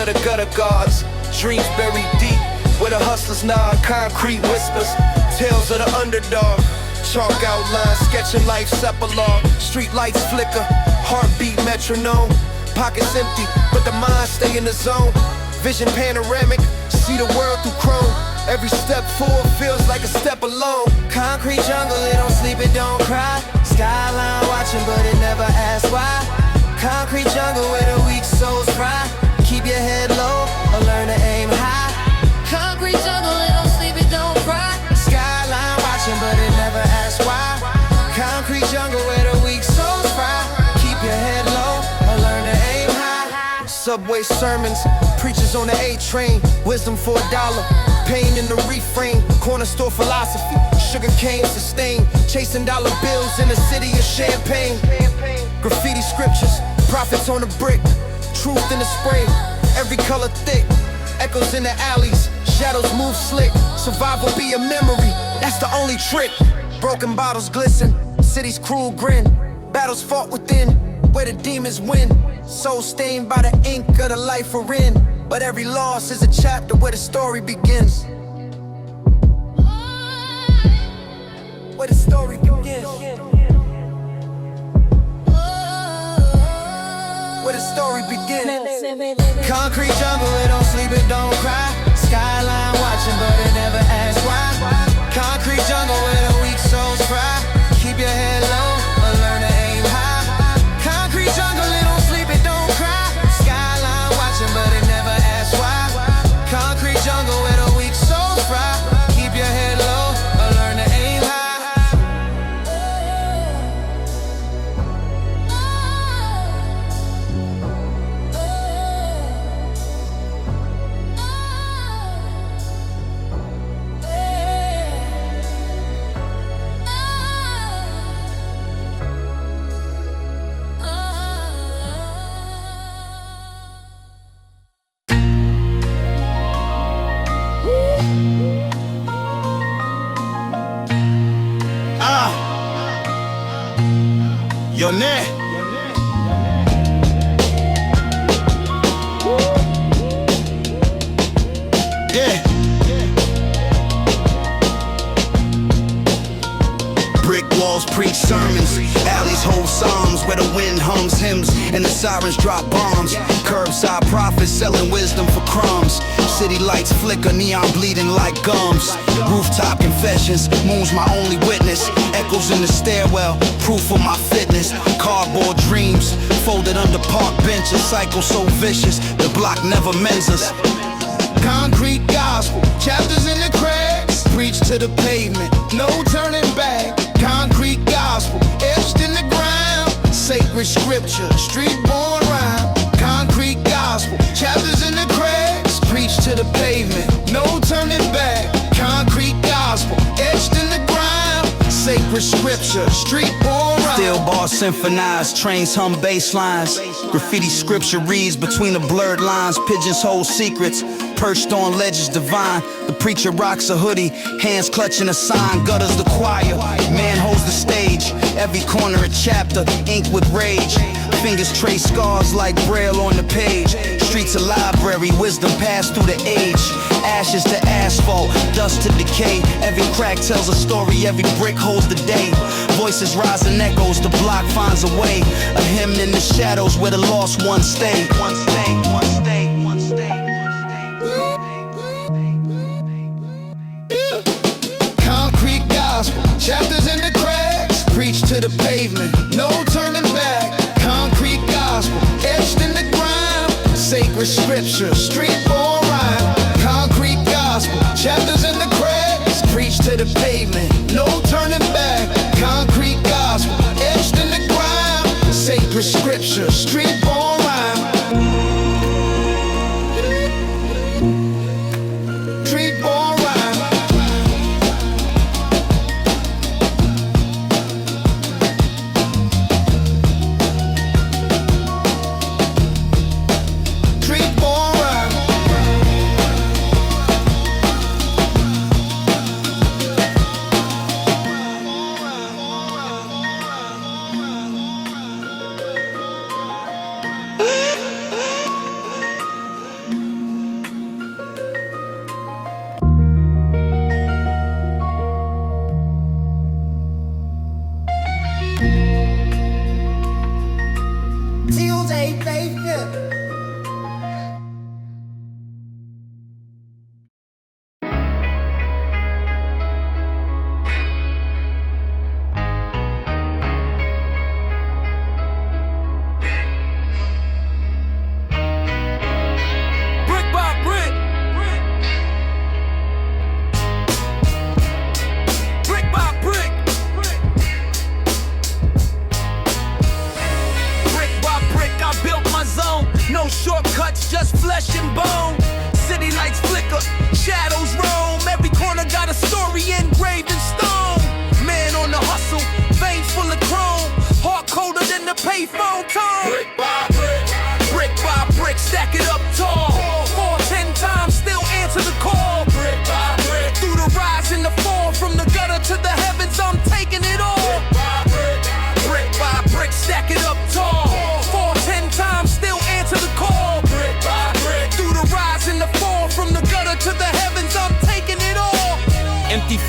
of the gutter guards. Dreams buried deep, where the hustlers nod. Concrete whispers, tales of the underdog. Chalk outlines, sketching life's epilogue. Street lights flicker, heartbeat metronome. Pockets empty, but the mind stay in the zone. Vision panoramic, see the world through chrome. Every step forward feels like a step alone. Concrete jungle, it don't sleep, it don't cry. Skyline watching, but it never asks why. Concrete jungle where the weak souls fry. Keep your head low or learn to aim high. Concrete jungle, it don't sleep, it don't cry. Skyline watching, but it never asks why. Concrete jungle where the weak souls fry. Keep your head low or learn to aim high. Subway sermons, preachers on the A train. Wisdom for $1, pain in the refrain. Corner store philosophy, sugar cane sustain. Chasing dollar bills in the city of champagne. Graffiti scriptures, prophets on the brick. Truth in the spray, every color thick. Echoes in the alleys, shadows move slick. Survival be a memory, that's the only trick. Broken bottles glisten, city's cruel grin. Battles fought within, where the demons win. Soul stained by the ink of the life we're in. But every loss is a chapter where the story begins. Where the story begins. Where the story begins. Concrete jungle, it don't sleep, it don't cry. Skyline watching, but it never asks why. Concrete jungle where the weak souls fry. Keep your head low or learn to aim high. Concrete jungle, it don't sleep, it don't cry. Skyline watching, but it never asks why. Concrete jungle where the weak souls fry. Keep your head low or learn to aim high. Yo, Ned. Yeah. Brick walls preach sermons, alleys hold psalms where the wind hums hymns and the sirens drop bombs. Curbside prophets selling wisdom for crumbs. City lights flicker, neon bleeding like gums. Rooftop confessions, moon's my only witness. Echoes in the stairwell, proof of my fitness. Cardboard dreams, folded under park benches. Cycle so vicious, the block never mends us. Concrete gospel, chapters in the cracks. Preach to the pavement, no turning back. Concrete gospel, etched in the ground. Sacred scripture, street born rhyme. Concrete gospel, chapters in the cracks. Preach to the pavement, no turning back. Concrete gospel, etched in the ground. Sacred scripture, street born rhyme. Steel bars symphonize, trains hum bass lines. Graffiti scripture reads between the blurred lines. Pigeons hold secrets, perched on ledges divine. The preacher rocks a hoodie, hands clutching a sign. Gutters the choir, man holds the stage. Every corner a chapter, ink with rage. Fingers trace scars like braille on the page. Streets a library, wisdom passed through the age. Ashes to asphalt, dust to decay. Every crack tells a story, every brick holds the day. Voices rise and echoes, the block finds a way. A hymn in the shadows where the lost ones stay. One stay, one stay, one stay. Concrete gospel, chapters in the cracks. Preach to the pavement, no turning back. Concrete gospel, etched in the ground. Sacred scripture, street born rhyme. Concrete gospel, chapters in the cracks. Preach to the pavement, no turning back. Concrete gospel, etched in the ground. Sacred scripture, street born rhyme. Street born rhyme. Street born rhyme.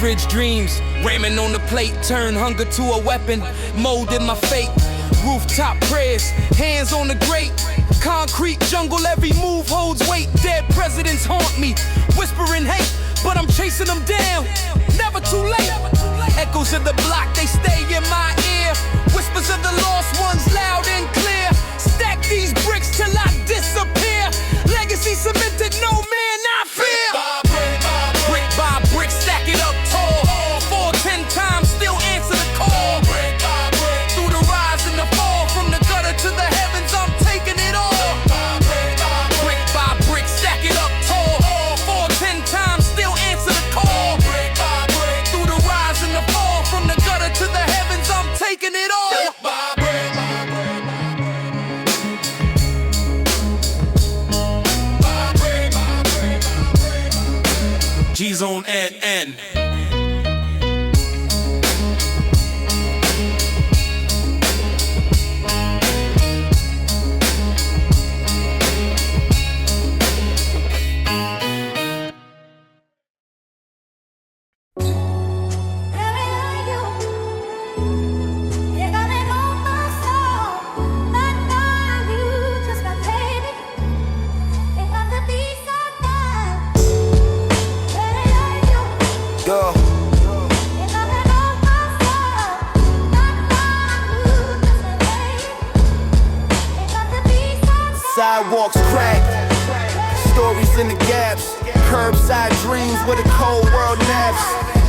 Queensbridge dreams, ramming on the plate, turn hunger to a weapon, molded my fate. Rooftop prayers, hands on the grate. Concrete jungle, every move holds weight. Dead presidents haunt me, whispering hate, but I'm chasing them down. Never too late. Echoes of the block, they stay in my ear. Whispers of the lost ones, loud and clear. Stack these bricks till I disappear. Legacy cemented, no man I fear. Brick by brick, stack it up tall. 4, 10 times, still answer the call. Through the rise and the fall, from the gutter to the heavens, I'm taking it all. Brick by brick, stack it up tall. 4, 10 times, still answer the call. Through the rise and the fall, from the gutter to the heavens, I'm taking it all. G's on N. Sidewalks crack, stories in the gaps, curbside dreams where the cold world naps.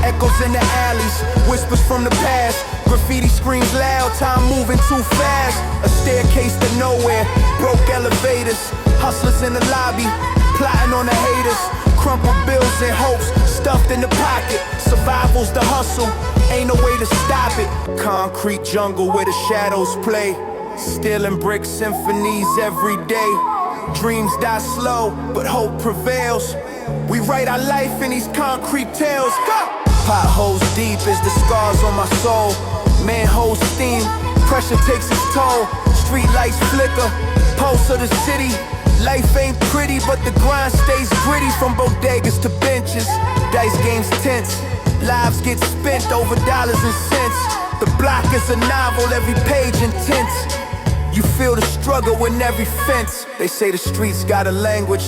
Echoes in the alleys, whispers from the past. Graffiti screams loud, time moving too fast. A staircase to nowhere, broke elevators. Hustlers in the lobby, plotting on the haters. Crumpled bills and hopes, stuffed in the pocket. Survival's the hustle, ain't no way to stop it. Concrete jungle where the shadows play. Stealing brick symphonies every day. Dreams die slow, but hope prevails. We write our life in these concrete tales. Go! Potholes deep as the scars on my soul. Manholes steam, pressure takes its toll. Street lights flicker, pulse of the city. Life ain't pretty, but the grind stays gritty. From bodegas to benches, dice games tense. Lives get spent over dollars and cents. The block is a novel, every page intense. You feel the struggle in every fence. They say the streets got a language,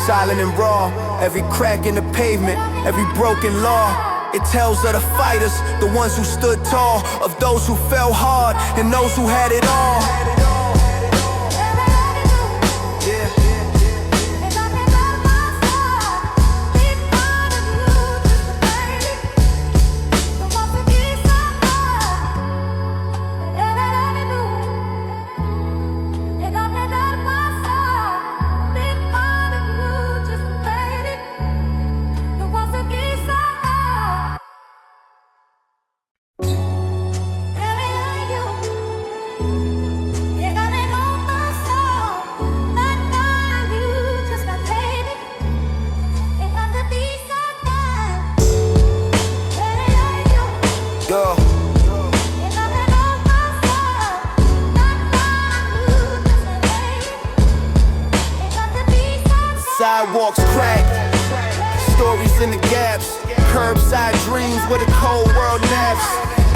silent and raw. Every crack in the pavement, every broken law. It tells of the fighters, the ones who stood tall. Of those who fell hard, and those who had it all. Sidewalks crack, stories in the gaps, curbside dreams where the cold world naps.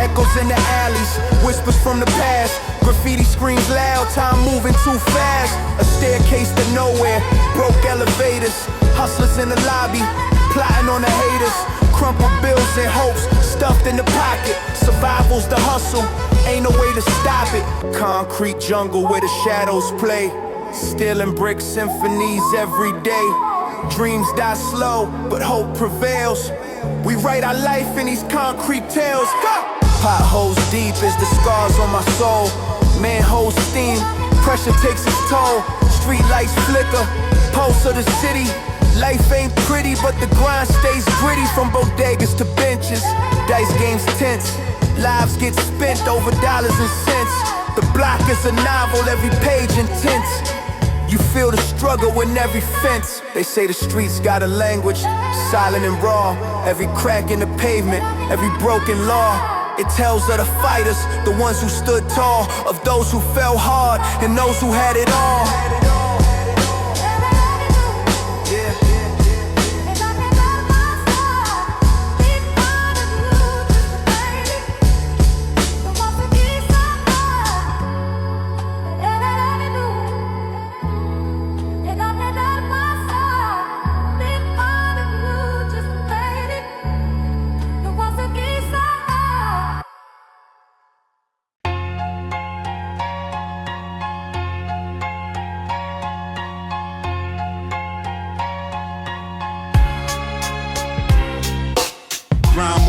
Echoes in the alleys, whispers from the past. Graffiti screams loud, time moving too fast. A staircase to nowhere, broke elevators. Hustlers in the lobby, plotting on the haters. Crumpled bills and hopes, stuffed in the pocket. Survival's the hustle, ain't no way to stop it. Concrete jungle where the shadows play. Stealing brick symphonies every day. Dreams die slow, but hope prevails. We write our life in these concrete tales. Go! Potholes deep as the scars on my soul. Manholes steam, pressure takes its toll. Street lights flicker, pulse of the city. Life ain't pretty, but the grind stays gritty. From bodegas to benches, dice games tense. Lives get spent over dollars and cents. The block is a novel, every page intense. You feel the struggle in every fence. They say the streets got a language, silent and raw. Every crack in the pavement, every broken law. It tells of the fighters, the ones who stood tall. Of those who fell hard, and those who had it all.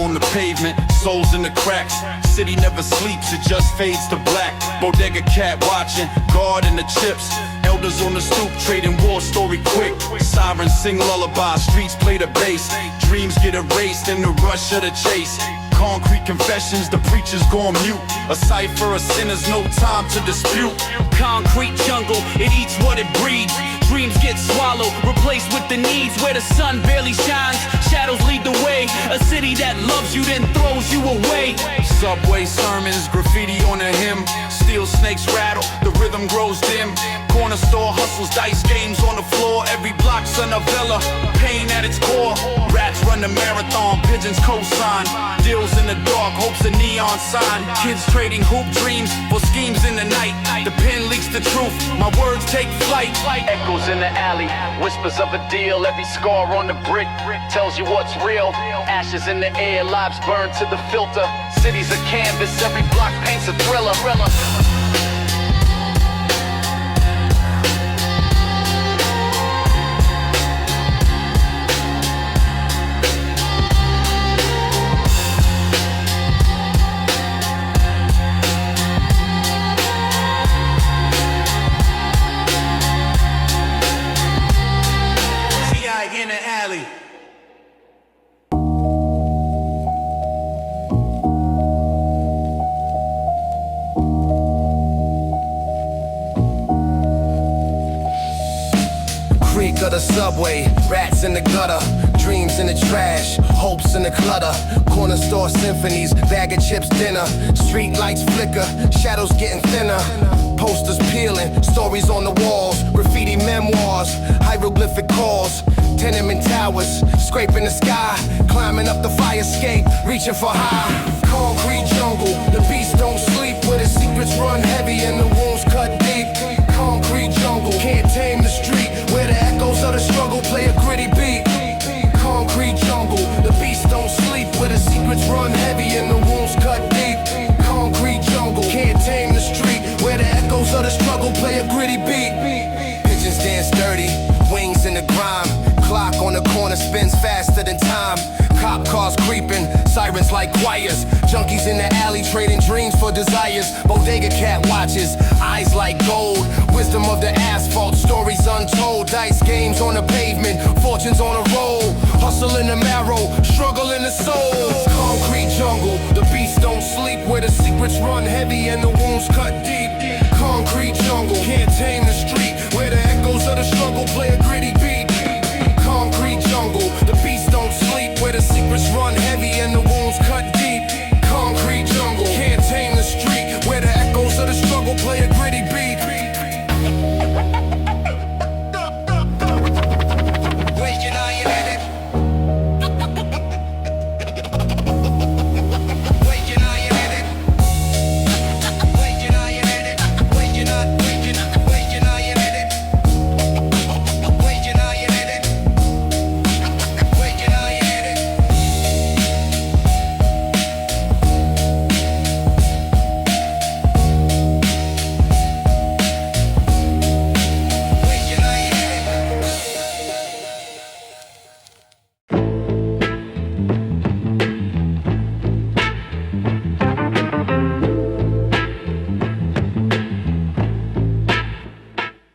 on the pavement, souls in the cracks. City never sleeps, it just fades to black. Bodega cat watching, guard in the chips. Elders on the stoop, trading war story quick. Sirens sing lullabies, streets play the bass. Dreams get erased in the rush of the chase. Concrete confessions, the preacher's gone mute. A cipher of sinners, no time to dispute. Concrete jungle, it eats what it breeds. Dreams get swallowed, replaced with the needs. Where the sun barely shines, shadows lead the way. A city that loves you then throws you away. Subway sermons, graffiti on the hymn. Steel snakes rattle, the rhythm grows dim. Corner store hustles, dice games on the floor. Every block's a novella, pain at its core. Rats run the marathon, pigeons cosign. Deals in the dark, hopes a neon sign. Kids trading hoop dreams for schemes in the night. The pen leaks the truth, my words take flight. Echoes in the alley, whispers of a deal. Every scar on the brick tells you what's real. Ashes in the air, lives burned to the filter. City's a canvas, every block paints a thriller. In the alley. Creak of the subway, rats in the gutter, dreams in the trash, hopes in the clutter. Corner store symphonies, bag of chips dinner. Street lights flicker, shadows getting thinner. Posters peeling, stories on the walls, graffiti memoirs, hieroglyphic calls. Tenement towers, scraping the sky, climbing up the fire escape, reaching for high. Concrete jungle, the beast don't sleep, where the secrets run heavy and the wounds cut deep. Concrete jungle, can't tame the street, where the echoes of the struggle play a gritty beat. Concrete jungle, the beast don't sleep, where the secrets run heavy and the wounds cut deep. Concrete jungle, can't tame the street, where the echoes of the struggle play a gritty beat. Pigeons dance dirty, wings in the grime. Clock on the corner spins faster than time. Cop cars creeping, sirens like choirs. Junkies in the alley trading dreams for desires. Bodega cat watches, eyes like gold. Wisdom of the asphalt, stories untold. Dice games on the pavement, fortunes on the roll. Hustle in the marrow, struggle in the soul. Concrete jungle, the beast don't sleep, where the secrets run heavy and the wounds cut deep. Concrete jungle, can't tame the street, where the echoes of the struggle play a gritty beat. Concrete jungle, the beast don't sleep, where the secrets run heavy and the wounds cut deep. Concrete jungle, can't tame the street, where the echoes of the struggle play a gritty beat. Waking iron in it. Waking iron in it. Waking iron in it. Waking up, waking iron in it. Waking iron in it. Waking iron in it. Waking iron in it.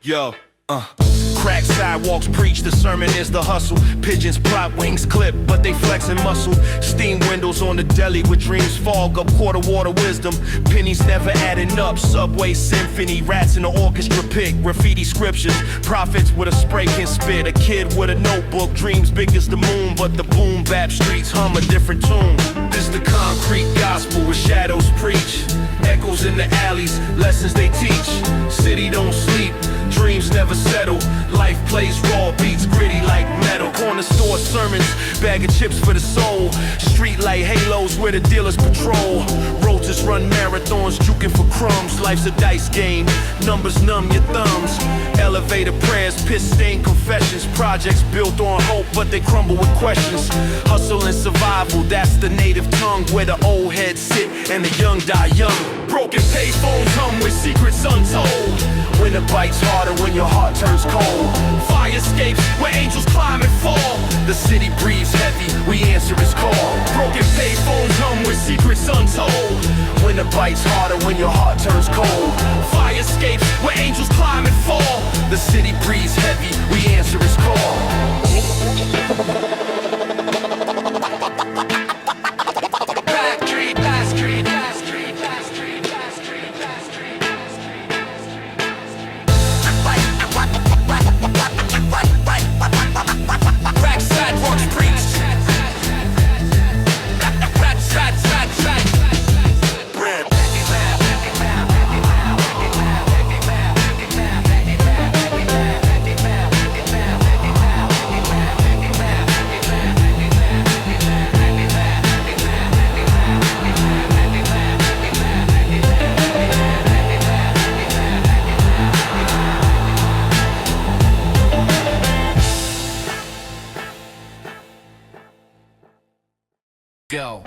Yo, crack sidewalks preach, the sermon is the hustle. Pigeons plot, wings clip, but they flexing muscle. Steam windows on the deli with dreams fog up. Quarter water wisdom, pennies never adding up. Subway symphony, rats in the orchestra pick. Graffiti scriptures, prophets with a spray can spit. A kid with a notebook, dreams big as the moon, but the boom bap streets hum a different tune. This the concrete gospel where shadows preach. Echoes in the alleys, lessons they teach. City don't sleep, dreams never settle. Life plays raw, beats gritty like metal. Corner store sermons, bag of chips for the soul. Street light halos where the dealers patrol. Roaches run marathons, juking for crumbs. Life's a dice game, numbers numb your thumbs. Elevator prayers, piss stained confessions. Projects built on hope, but they crumble with questions. Hustle and survival, that's the native tongue. Where the old heads sit and the young die young. Broken payphones hum with secrets untold. When it bites harder, when your heart turns cold. Fire escapes where angels climb and fall. The city breathes heavy, we answer his call. Broken payphones secrets untold. Winter bites harder when your heart turns cold. Fire escapes where angels climb and fall. The city breathes heavy, we answer its call. Go.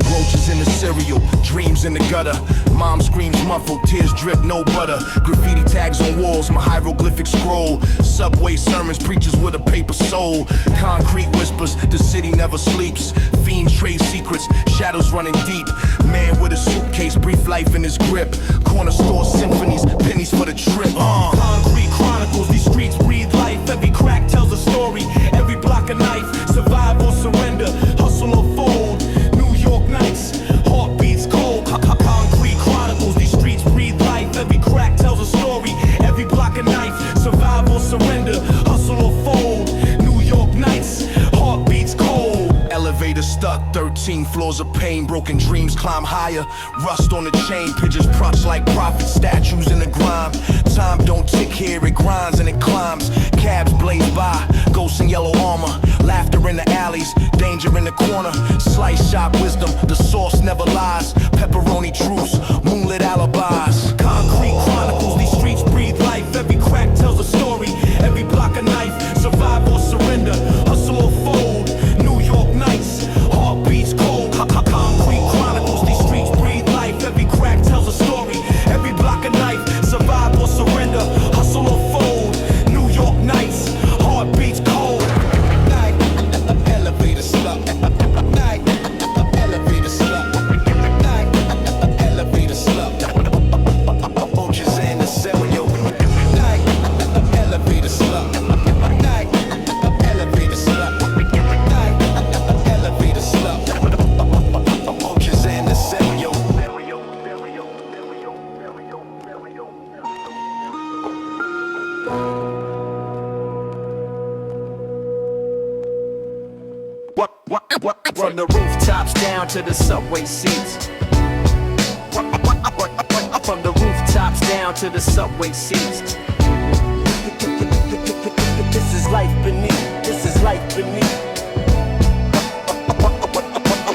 Roaches in the cereal, dreams in the gutter. Mom screams muffled, tears drip, no butter. Graffiti tags on walls, my hieroglyphic scroll. Subway sermons, preachers with a paper soul. Concrete whispers, the city never sleeps. Fiends trade secrets, shadows running deep. Man with a suitcase, brief life in his grip. Corner store symphonies, pennies for the trip. Concrete chronicles, these streets breathe life. Every crack tells a story, every block a knife. Survive or surrender, hustle or fold. New York nights, heartbeats cold. Concrete chronicles, these streets breathe life. Every crack tells a story, every block a knife. Survive or surrender, hustle or fold. New York nights, heartbeats cold. Elevator stuck, 13 floors of pain. Broken dreams climb higher. Rust on the chain, pigeons props like prophets. Statues in the grime. Time don't tick here, it grinds and it climbs. Cabs blaze by, ghosts in yellow armor. Laughter in the alleys, danger in the corner. Slice shop wisdom, the source never lies. Pepperoni truce, moonlit alibis. Concrete chronicles, these streets breathe life. Every crack tells a story, every block a knife. Survive or surrender, hustle or fold. New York nights, heartbeats cold. Concrete chronicles, these streets breathe life. Every crack tells a story, every block a knife. Survive or surrender, hustle or fold. New York nights, heartbeats cold. Night, elevator stuck. Night, elevator stuck. Night, elevator stuck. Roaches in the cell, yo. Night, elevator stuck. Night, elevator stuck. Night, elevator stuck. Roaches in the cell, yo. From the rooftops down to the subway seats. From the rooftops down to the subway seats. This is life beneath. This is life beneath.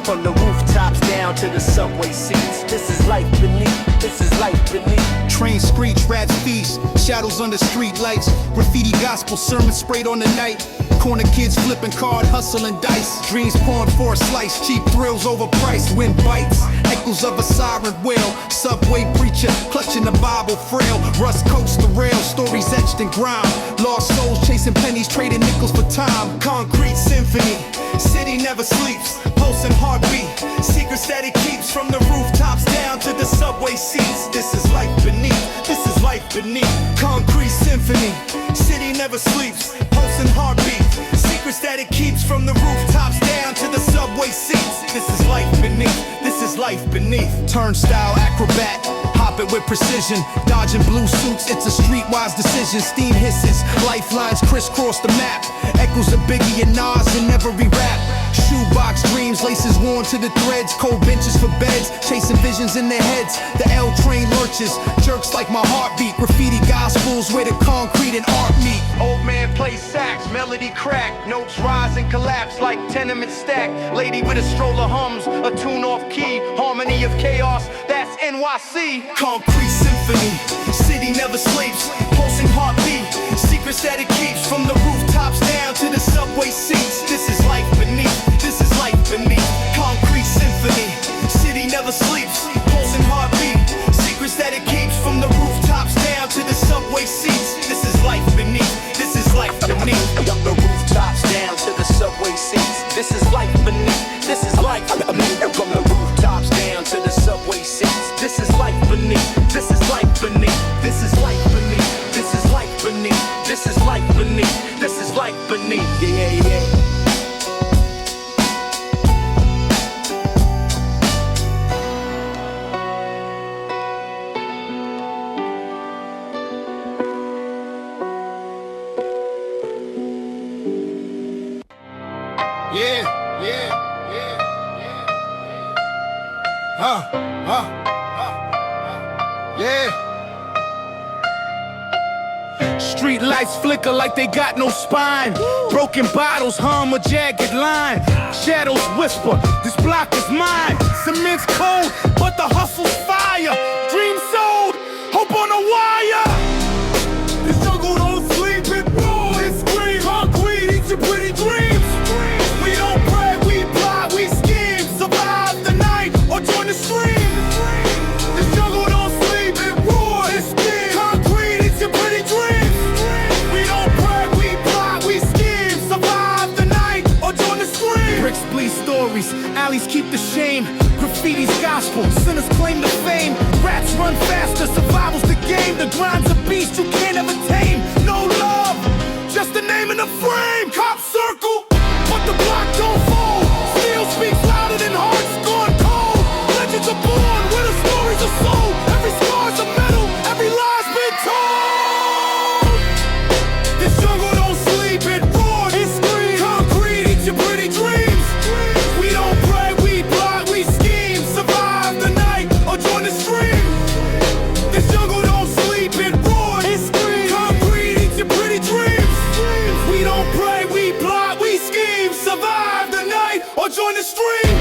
From the rooftops down to the subway seats. This is life beneath. This is life beneath. Train screech, rats feast, shadows under street lights. Graffiti gospel sermons sprayed on the night. Corner kids flipping card, hustling dice. Dreams pouring for a slice, cheap thrills overpriced. Wind bites, echoes of a siren wail. Subway preacher clutching the Bible frail. Rust coats the rail, stories etched in grime. Lost souls chasing pennies, trading nickels for time. Concrete symphony, city never sleeps. Pulsing heartbeat, secrets that it keeps. From the rooftops down to the subway seats. This is life beneath, this is life beneath. Concrete symphony, city never sleeps. Pulsing heartbeat, secrets that it keeps. From the rooftops down to the subway seats. This is life beneath, this is life beneath. Turnstile acrobat, hop it with precision. Dodging blue suits, it's a streetwise decision. Steam hisses, lifelines crisscross the map. Echoes of Biggie and Nas in every rap. Shoebox dreams, laces worn to the threads. Cold benches for beds, chasing visions in their heads. The L train lurches, jerks like my heartbeat. Graffiti gospels where the concrete and art meet. Old man plays sax, melody crack. Notes rise and collapse like tenement stack. Lady with a stroller hums, a tune off key. Harmony of chaos, that's NYC. Concrete symphony, city never sleeps. Pulsing heartbeat, secrets that it keeps. From the rooftops down to the subway seats. This is life beneath, this is life beneath. Concrete symphony, city never sleeps. Pulsing heartbeat, secrets that it keeps. From the rooftops down to Street lights flicker like they got no spine. Broken bottles hum a jagged line. Shadows whisper, this block is mine. Cement's cold, but the hustle's fire. Dreams sold, hope on a wire. This jungle don't sleep, it roars, it screams. Concrete, eat your pretty dreams. We don't pray, we plot, we scheme. Survive the night or join the stream. This jungle don't sleep, it roars, it screams. Concrete, eat your pretty dreams. We don't pray, we plot, we scheme. Survive the night or join the stream. Bricks bleed stories, alleys keep the shame. Graffiti's gospel, sinners claim the fame. Rats run faster, survival's the game. The grind's a beast you can't ever tame. No love, just the name in the frame. Cops circle, but the block don't fold. Steel speaks louder than hearts gone cold. Legends are born where the stories are sold. Every scar's a medal, every lie's been told. This jungle don't sleep, it roars, it screams. Concrete, eat your pretty dreams. We don't pray, we plot, we scheme. Survive the night or join the stream. This jungle don't sleep, it roars, it screams. Concrete, eat your pretty dreams. We don't pray, we plot, we scheme. Survive the night or join the stream.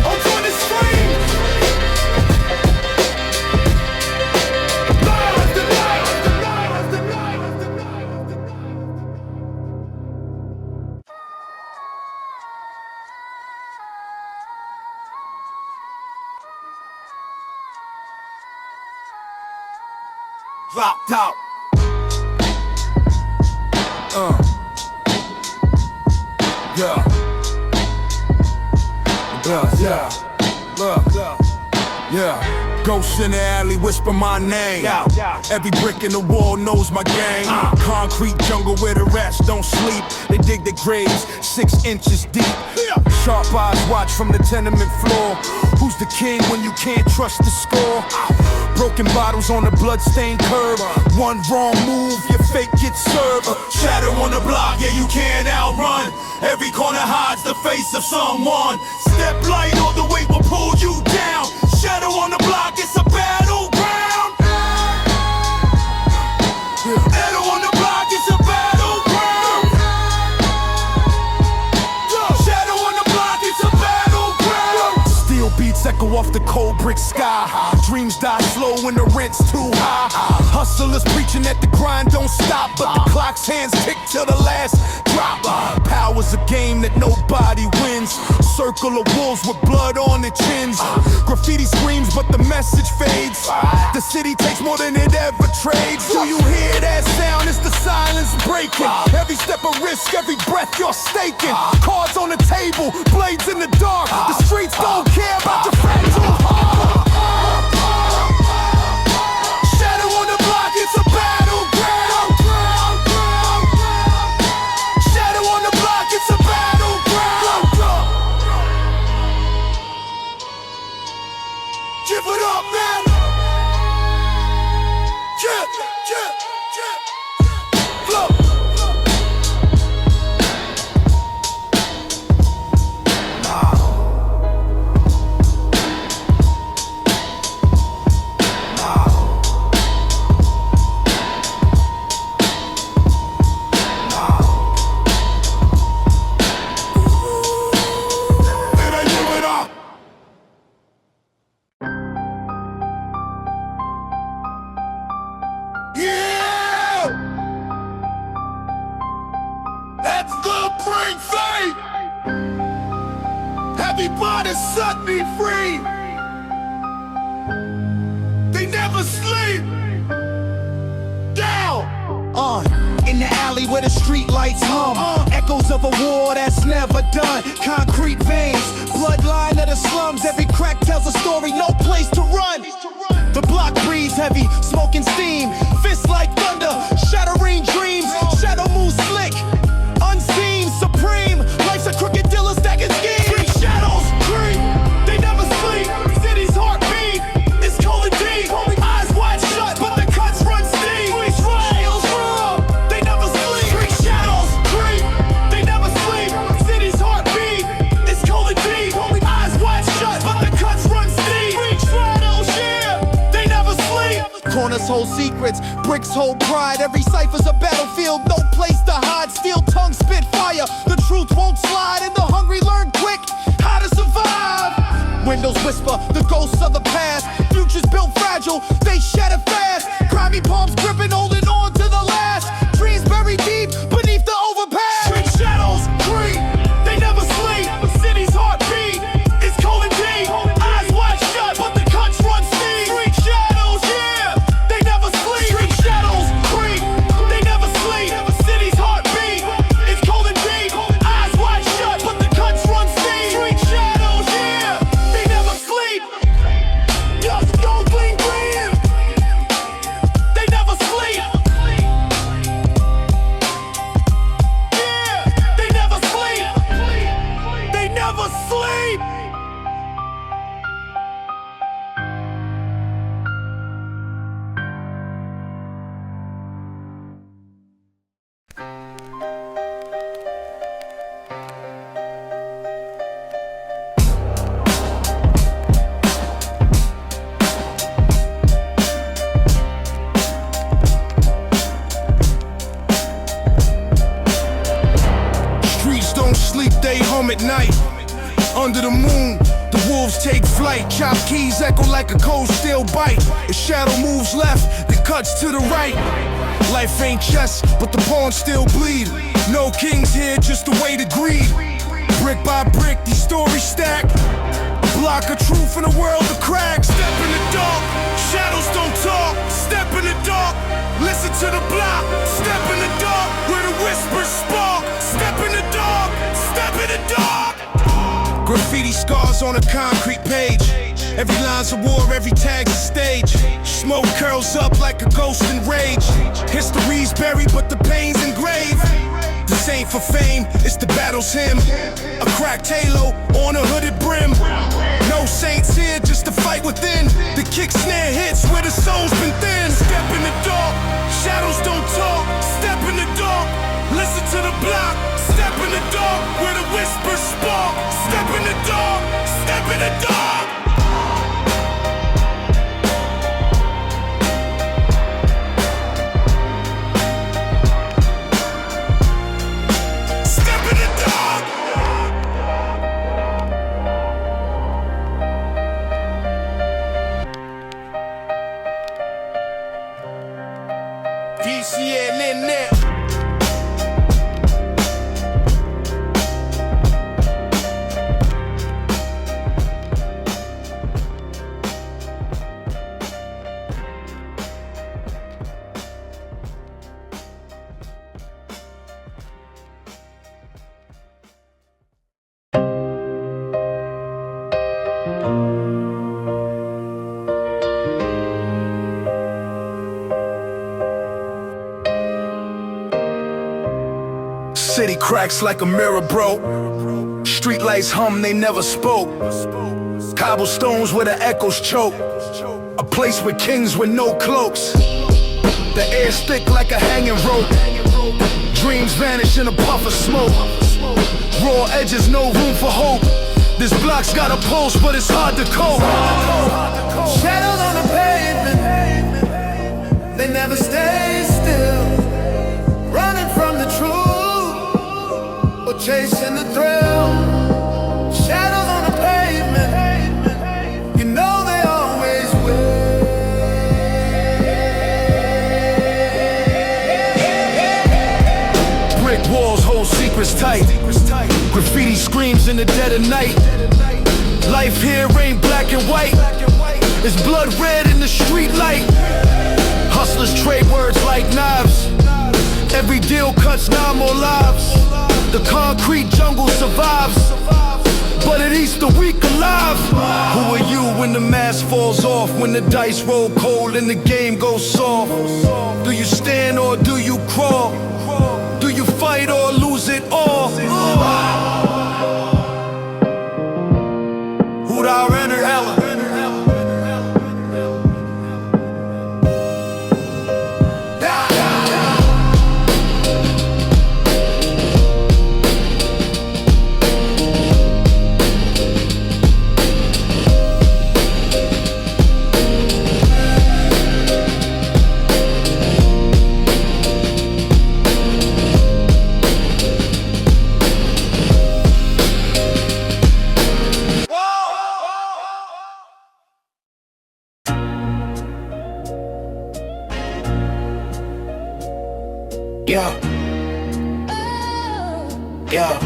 Or join the stream. Live the night, the night, the night, the night, the night. Dropped out. Yeah. Yeah. Ghosts in the alley whisper my name. Every brick in the wall knows my game. Concrete jungle where the rats don't sleep. They dig their graves 6 inches deep. Sharp eyes watch from the tenement floor. Who's the king when you can't trust the score? Broken bottles on the bloodstained curb. One wrong move, your fate gets served. Shadow on the block, yeah, you can't outrun. Every corner hides the face of someone. Step light or the weight will pull you down. Shadow on the block, it's a battleground. Shadow on the block, it's a battleground. Shadow on the block, it's a battleground. Steel beats echo off the cold brick sky. Dreams die slow when the rent's too high. Hustlers preaching that the grind don't stop, but the clock's hands tick till the last drop. Power's a game that nobody wins. Circle of wolves with blood on their chins. Graffiti screams, but the message fades. The city takes more than it ever trades. Do you hear that sound? It's the silence breaking. Every step of risk, every breath you're staking. Cards on the table, blades in the dark. The streets don't care about your friends who harm. Shadow on the block, it's a battleground. Shadow on the block, it's a battleground. Give it up, man. Flow. Everybody set me free. They never sleep. Down. In the alley where the street lights hum. Echoes of a war that's never done. Concrete veins, bloodline of the slums. Every crack tells a story, no place to run. The block breathes heavy, smoke and steam. Fists like thunder, shattering dreams. Shadow moves slick, unseen, supreme. Life's a crooked dealer stacking schemes. Three shadows creep, they never sleep. City's heartbeat, it's cold and deep. Eyes wide shut, but the cuts run steep. Trials rub, they never sleep. Three shadows Corners hold secrets, bricks hold pride. Every cipher's a battlefield, no place to hide. Steel tongue spit fire, the truth won't slide. And the hungry learn quick how to survive. Windows whisper, the ghosts of the past. Futures built fragile, they shatter fast. Grimy palms gripping, holding on to the last. Dreams buried deep beneath the overpass. Street shadows creep, they never sleep. City's heartbeat is cold and deep. Eyes wide shut, but the cuts run steep. Street shadows, yeah, they never sleep. Street shadows creep, they never sleep. City's heartbeat is cold and deep. Eyes wide shut, but the cuts run steep. Street shadows, yeah, they never sleep. Just don't gleam green. They never sleep. Yeah, they never sleep. They never sleep. Streets don't sleep, they hum at night. Under the moon, the wolves take flight. Chop keys echo like a cold steel bite. The shadow moves left, the cuts to the right. Life ain't chess, but the pawns still bleed. No kings here, just the way to greed. Brick by brick, these stories stack. A block of truth in a world of cracks. Step in the dark, shadows don't talk. Step in the dark, listen to the block. Step in the dark, where the whispers spark. Step in the dark, step in the dark. Graffiti scars on a concrete page. Every line's a war, every tag's a stage. Smoke curls up like a ghost in rage. History's buried, but the pain's engraved. This ain't for fame, it's the battle's hymn. A cracked halo on a hooded brim. No saints here, just to fight within. The kick snare hits where the soul's been thin. Step in the dark, shadows don't talk. Step in the dark, listen to the block. Step in the dark, where the whispers spark. Step in the dark, step in the dark. Step in the dark. DCL. City cracks like a mirror broke. Street lights hum, they never spoke. Cobblestones where the echoes choke. A place with kings with no cloaks. The air's thick like a hanging rope. Dreams vanish in a puff of smoke. Raw edges, no room for hope. This block's got a pulse, but it's hard to cope. Shadows on the pavement, they never stay still. Running from the truth, or chasing the thrill. Shadows on the pavement, you know they always will. Brick walls hold secrets tight. Graffiti screams in the dead of night. Life here ain't black and white. It's blood red in the street light. Hustlers trade words like knives. Every deal cuts 9 more lives. The concrete jungle survives, but it eats the weak alive. Who are you when the mask falls off? When the dice roll cold and the game goes soft? Do you stand or do you crawl? Do you fight or lose it all? Who'd I enter hella? Yeah. Yeah.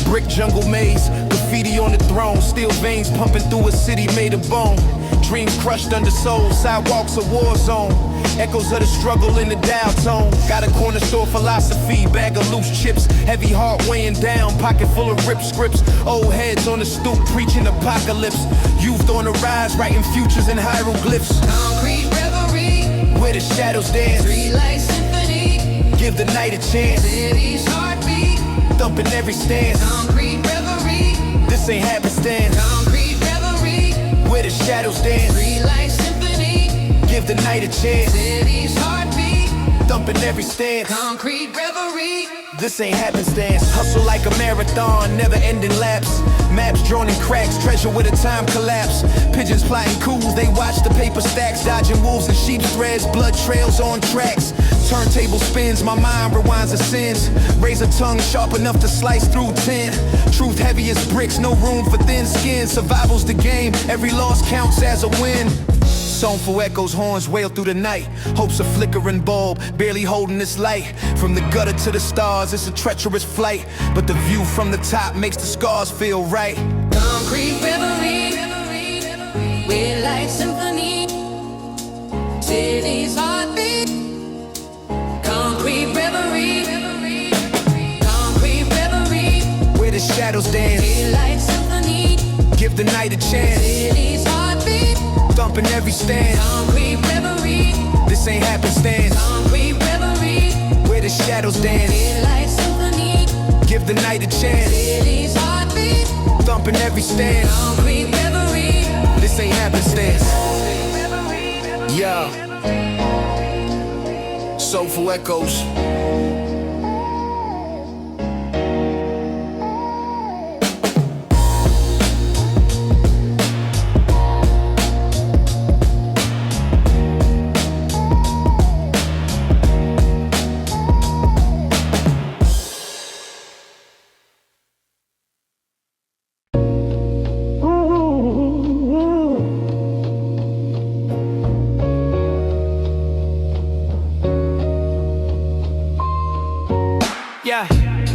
Brick jungle maze, graffiti on the throne, steel veins pumping through a city made of bone. Dreams crushed under souls, sidewalks a war zone. Echoes of the struggle in the dial tone. Got a corner store philosophy, bag of loose chips, heavy heart weighing down, pocket full of ripped scripts. Old heads on the stoop preaching apocalypse. Youth on the rise, writing futures in hieroglyphs. Concrete reverie, where the shadows dance. Streetlight symphony, give the night a chance. City's heartbeat, thumping every stance. Concrete reverie, this ain't happenstance. Concrete reverie, where the shadows dance. Streetlight symphony, give the night a chance. City's heartbeat, thumping every stance. Concrete reverie, this ain't happenstance. Hustle like a marathon, never ending laps. Maps drawn in cracks, treasure with a time collapse. Pigeons plotting coups, they watch the paper stacks. Dodging wolves and sheep threads, blood trails on tracks. Turntable spins, my mind rewinds the sins. Razor tongue sharp enough to slice through 10. Truth heavy as bricks, no room for thin skin. Survival's the game, every loss counts as a win. Soulful echoes, horns wail through the night. Hope's a flickering bulb, barely holding this light. From the gutter to the stars, it's a treacherous flight. But the view from the top makes the scars feel right. Concrete reverie, with light symphony, city's heartbeat. Concrete reverie, concrete reverie, where the shadows dance. Daylight symphony, give the night a chance. City's heartbeat, thumping every stance. Concrete reverie, this ain't happenstance. Concrete reverie, where the shadows dance. Daylight symphony, give the night a chance. City's heartbeat, thumping every stance. Concrete reverie, this ain't happenstance. Yeah. Soulful echoes.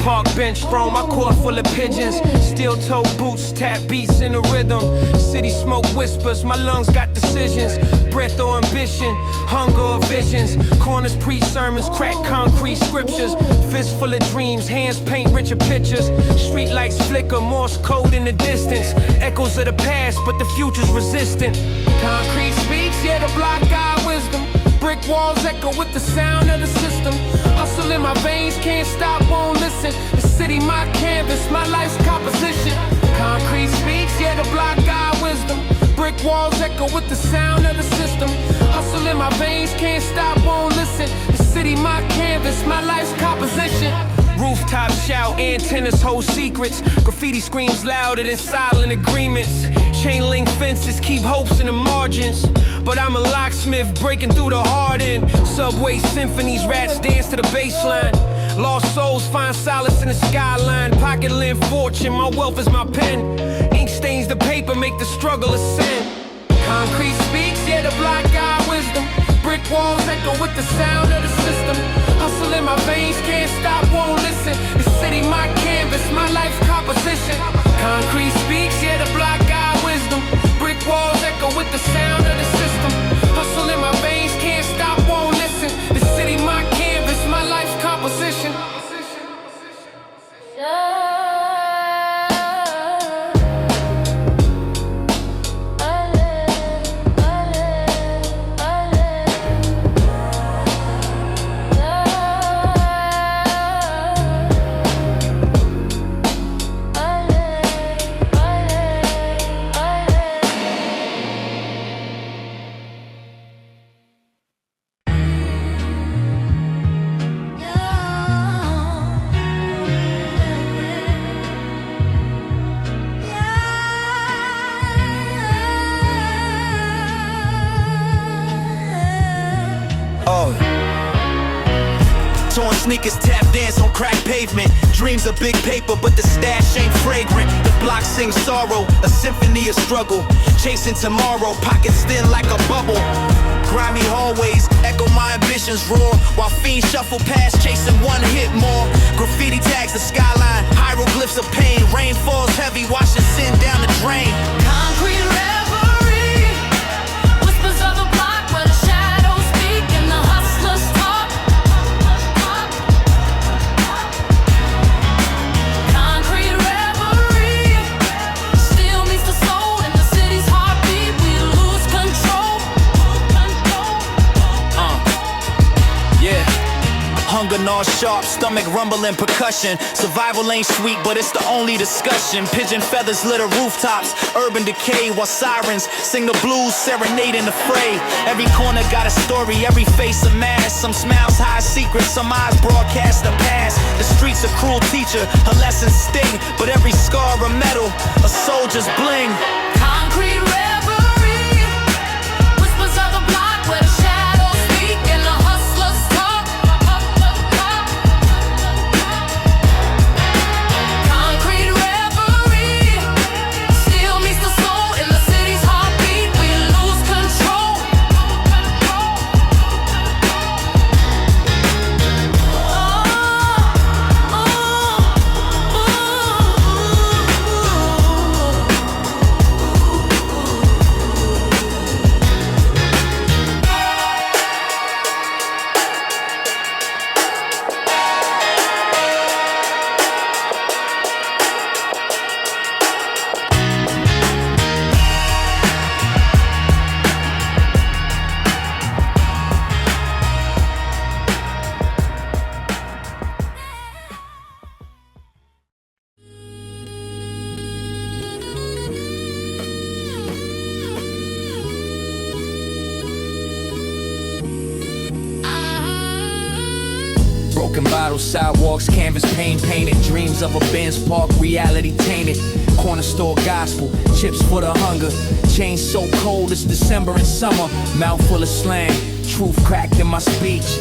Park bench, throw my court full of pigeons. Steel-toe boots, tap beats in the rhythm. City smoke whispers, my lungs got decisions. Breath or ambition, hunger or visions. Corners preach sermons, crack concrete scriptures. Fist full of dreams, hands paint richer pictures. Street lights flicker, Morse code in the distance. Echoes of the past, but the future's resistant. Concrete speaks, yeah, the block got wisdom. Brick walls echo with the sound of the system. Hustle in my veins, can't stop, won't listen. The city my canvas, my life's composition. Concrete speaks, yeah, the block got wisdom. Brick walls echo with the sound of the system. Hustle in my veins, can't stop, won't listen. The city my canvas, my life's composition. Rooftop shout, antennas hold secrets. Graffiti screams louder than silent agreements. Chain link fences keep hopes in the margins. But I'm a locksmith breaking through the hard end. Subway symphonies, rats dance to the baseline. Lost souls find solace in the skyline. Pocket lint fortune, my wealth is my pen. Ink stains the paper, make the struggle a sin. Concrete speaks, yeah, the block got wisdom. Brick walls echo with the sound of the system. Hustle in my veins, can't stop, won't listen. The city my canvas, my life's composition. Concrete speaks, yeah, the block got wisdom. Brick walls echo with the sound of the system. Hustle in my veins, can't stop, won't listen. The city my canvas, my life's composition. Torn sneakers, tap dance on cracked pavement. Dreams of big paper, but the stash ain't fragrant. The block sings sorrow, a symphony of struggle. Chasing tomorrow, pockets thin like a bubble. Grimy hallways echo my ambitions roar, while fiends shuffle past, chasing one hit more. Graffiti tags the skyline, hieroglyphs of pain. Rain falls heavy, washing sin down the drain. Concrete reverie, whispers of the block where the shadows speak and the hustlers talk. Concrete reverie, still meets the soul in the city's heartbeat. We lose control. Yeah. Hunger gnaws sharp, stomach rumbling percussion. Survival ain't sweet, but it's the only discussion. Pigeon feathers litter rooftops, urban decay, while sirens sing the blues, serenading the fray. Every corner got a story, every face a mask. Some smiles hide secrets, some eyes broadcast the past. The streets a cruel teacher, her lessons sting, but every scar a medal, a soldier's bling. Concrete reverie, whispers of the block where the shadows speak and the hustlers talk. Concrete reverie, still meets the soul in the city's heartbeat. We lose control. Broken bottles, sidewalks, canvas pane painted. Dreams of a Benz park, reality tainted. Corner store gospel, chips for the hunger. Chains so cold it's December and summer. Mouth full of slang, truth cracked in my speech.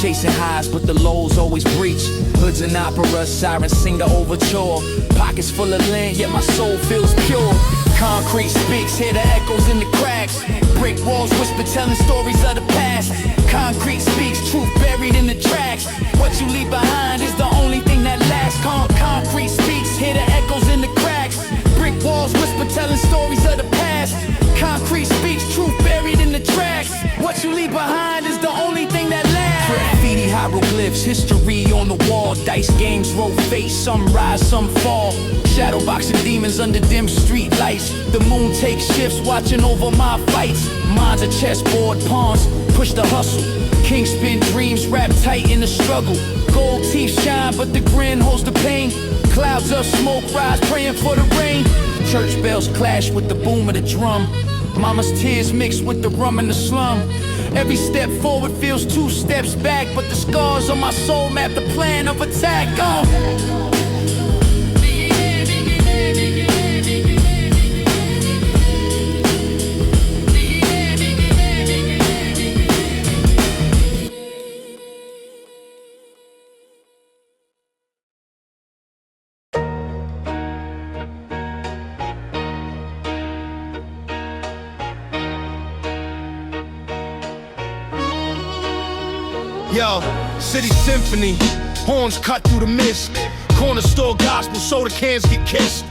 Chasing highs but the lows always breach. Hoods and opera, sirens sing the overture. Pockets full of land yet my soul feels pure. Concrete speaks, hear the echoes in the cracks. Brick walls whisper telling stories of the past. Concrete speaks, truth buried in the tracks. What you leave behind is the only thing that lasts. Concrete speaks, hear the echoes in the cracks. Brick walls whisper telling stories of the past. Concrete speaks, truth buried in the tracks. What you leave behind is the only thing that lasts. Graffiti hieroglyphs, history on the wall. Dice games, roll face, some rise, some fall. Shadow boxing demons under dim street lights. The moon takes shifts, watching over my fights. Minds a chessboard, pawns, push the hustle. Kingspin dreams, wrapped tight in the struggle. Gold teeth shine, but the grin holds the pain. Clouds of smoke rise, praying for the rain. Church bells clash with the boom of the drum. Mama's tears mixed with the rum in the slum. Every step forward feels 2 steps back, but the scars on my soul map the plan of attack. Yo, city symphony, horns cut through the mist. Corner store gospel, soda cans get kissed.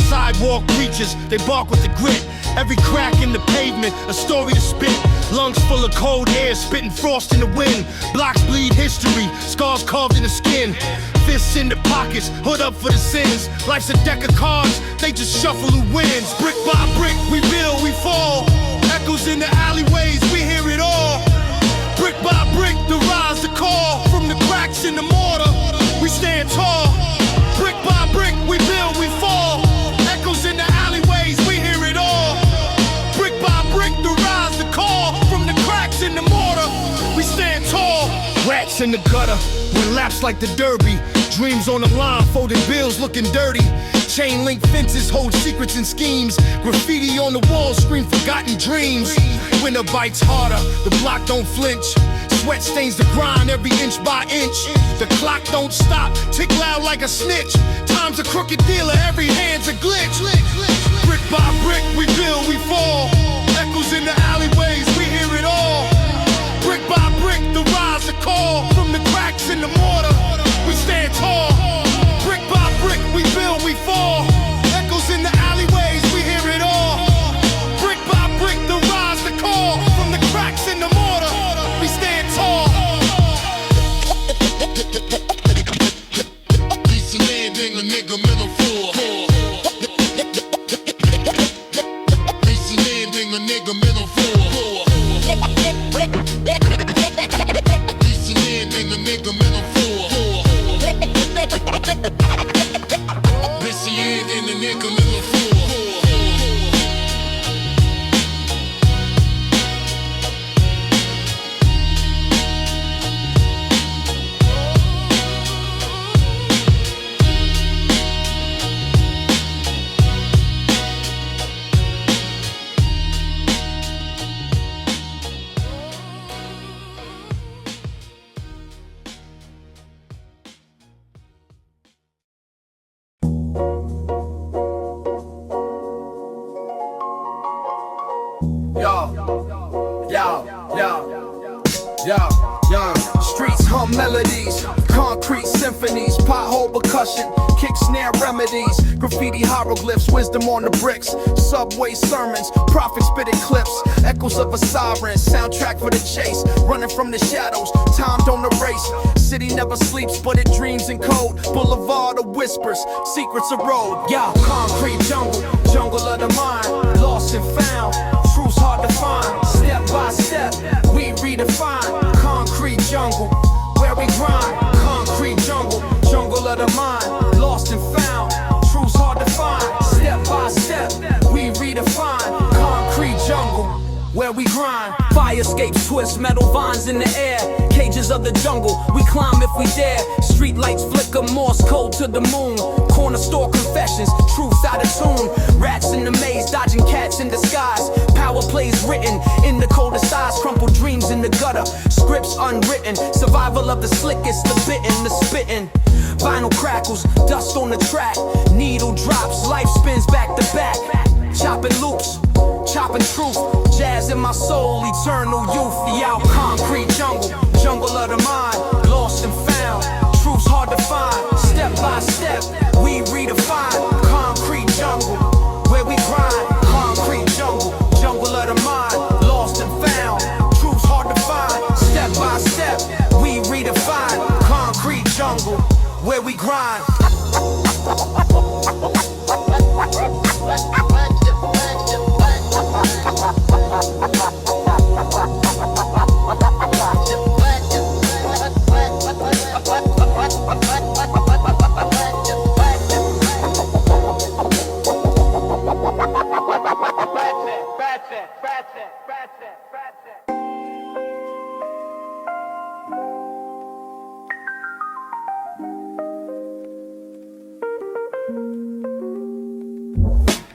Sidewalk preachers, they bark with the grit. Every crack in the pavement, a story to spit. Lungs full of cold air, spitting frost in the wind. Blocks bleed history, scars carved in the skin. Fists in the pockets, hood up for the sins. Life's a deck of cards, they just shuffle who wins. Brick by brick, we build, we fall. Echoes in the alleyways, we hear it all. Brick by brick, the rise, the call. From the cracks in the mortar, we stand tall. Brick by brick, we build, we fall. Echoes in the alleyways, we hear it all. Brick by brick, the rise, the call. From the cracks in the mortar, we stand tall. Rats in the gutter, we lapse like the Derby. Dreams on the line, folded bills looking dirty. Chain link fences hold secrets and schemes. Graffiti on the wall scream forgotten dreams. Winter bites harder, the block don't flinch. Sweat stains the grind every inch by inch. The clock don't stop, tick loud like a snitch. Time's a crooked dealer, every hand's a glitch. Brick by brick, we build, we fall. Echoes in the alleyways, we hear it all. Brick by brick, a nigga middle floor. Listening in the nigga middle floor. Listening in the nigga middle floor. Streets hum melodies, concrete symphonies, pothole percussion, kick snare remedies, graffiti hieroglyphs, wisdom on the bricks, subway sermons, prophet spitted clips, echoes of a siren, soundtrack for the chase, running from the shadows, time don't erase, city never sleeps but it dreams in code, boulevard of whispers, secrets of road, concrete jungle, jungle of the mind, lost and found, truth's hard to find, step by step, we redefine, concrete jungle, where we grind, concrete jungle, jungle of the mind, lost and found, truth's hard to find, step by step, we redefine, concrete jungle, where we grind. Fire escapes twist, metal vines in the air, cages of the jungle, we climb if we dare, street lights flicker, Morse code to the moon, corner store confessions, truth out of tune, rats in the maze, dodging cats in disguise, power plays written in the coldest eyes, crumpled dreams in the gutter, scripts unwritten, survival of the slickest, the bitten, the spitting, vinyl crackles, dust on the track, needle drops, life spins back to back, chopping loops, chopping truth, jazz in my soul, eternal youth, concrete jungle, jungle of the mind, lost and found, truth's hard to find, step by step, we redefine, concrete jungle, where we grind, concrete jungle, jungle of the mind, lost and found, truth's hard to find, step by step, we redefine, concrete jungle, where we grind.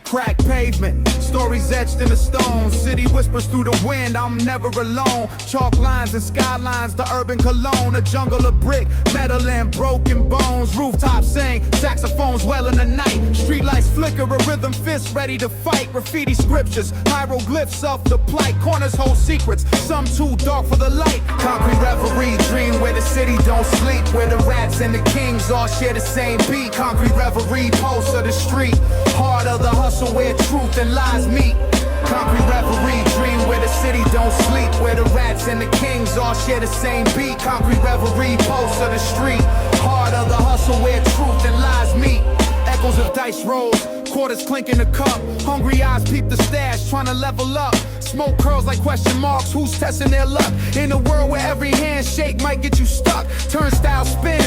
Crack pavement, stories etched in the stone. City whispers through the wind, I'm never alone. Chalk lines and skylines, the urban cologne. A jungle of brick, metal and broken bones. Rooftops sing, saxophones well in the night. Streetlights flicker, a rhythm fist ready to fight. Graffiti scriptures, hieroglyphs of the plight. Corners hold secrets, some too dark for the light. Concrete reverie, dream where the city don't sleep. Where the rats and the kings all share the same beat. Concrete reverie, pulse of the street. Heart of the hustle where truth and lies meet. Concrete reverie, dream where the city don't sleep. Where the rats and the kings all share the same beat. Concrete reverie, pulse of the street. Heart of the hustle where truth and lies meet. Echoes of dice rolls, quarters clinking the cup. Hungry eyes peep the stash, trying to level up. Smoke curls like question marks, who's testing their luck? In a world where every handshake might get you stuck. Turnstile spin,